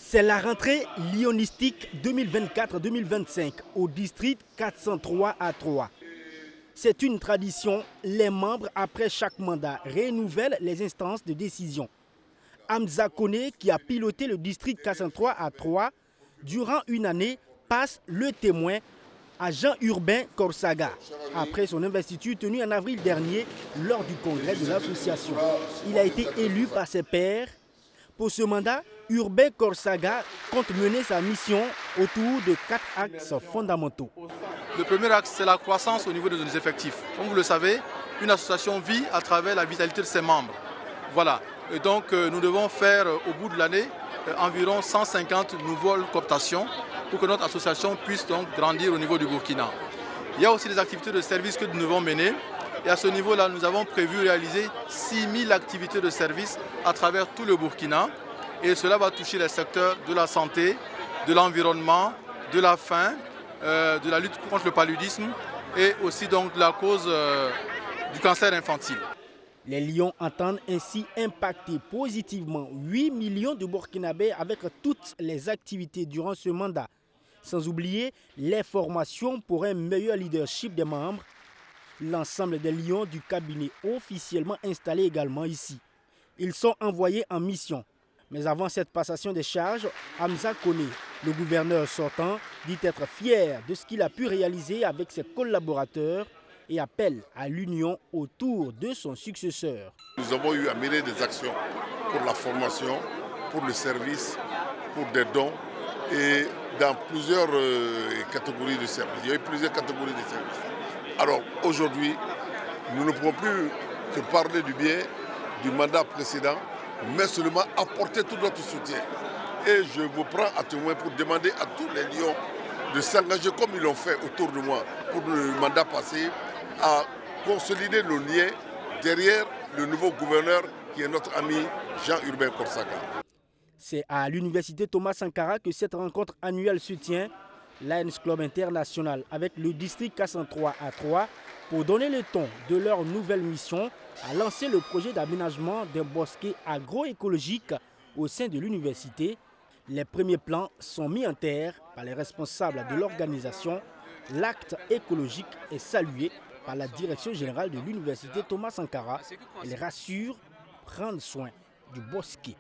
C'est la rentrée lionistique 2024-2025 au district 403 à 3. C'est une tradition, les membres après chaque mandat renouvellent les instances de décision. Hamza Kone, qui a piloté le district 403 à 3 durant une année, passe le témoin à Jean-Urbain Korsaga, après son investiture tenue en avril dernier lors du congrès de l'association. Il a été élu par ses pairs. Pour ce mandat, Urbain Korsaga compte mener sa mission autour de 4 axes fondamentaux. Le premier axe, c'est la croissance au niveau de nos effectifs. Comme vous le savez, une association vit à travers la vitalité de ses membres. Voilà. Et donc, nous devons faire au bout de l'année environ 150 nouvelles cooptations pour que notre association puisse donc grandir au niveau du Burkina. Il y a aussi des activités de service que nous devons mener. Et à ce niveau-là, nous avons prévu réaliser 6000 activités de service à travers tout le Burkina. Et cela va toucher les secteurs de la santé, de l'environnement, de la faim, de la lutte contre le paludisme et aussi donc de la cause du cancer infantile. Les Lions entendent ainsi impacter positivement 8 millions de Burkinabés avec toutes les activités durant ce mandat. Sans oublier les formations pour un meilleur leadership des membres. L'ensemble des Lions du cabinet officiellement installés également ici. Ils sont envoyés en mission. Mais avant cette passation des charges, Hamza Kone, le gouverneur sortant, dit être fier de ce qu'il a pu réaliser avec ses collaborateurs et appelle à l'union autour de son successeur. Nous avons eu à mener des actions pour la formation, pour le service, pour des dons et dans plusieurs catégories de services. Il y a eu plusieurs catégories de services. Alors aujourd'hui, nous ne pouvons plus que parler du bien du mandat précédent, mais seulement apporter tout notre soutien. Et je vous prends à témoin pour demander à tous les Lions de s'engager comme ils l'ont fait autour de moi pour le mandat passé, à consolider nos liens derrière le nouveau gouverneur qui est notre ami Jean-Urbain Korsaga. C'est à l'université Thomas Sankara que cette rencontre annuelle se tient, Lions Club International avec le district 403 à 3 pour donner le ton de leur nouvelle mission à lancer le projet d'aménagement d'un bosquet agroécologique au sein de l'université. Les premiers plans sont mis en terre par les responsables de l'organisation. L'acte écologique est salué par la direction générale de l'université Thomas Sankara. Elle rassure prendre soin du bosquet.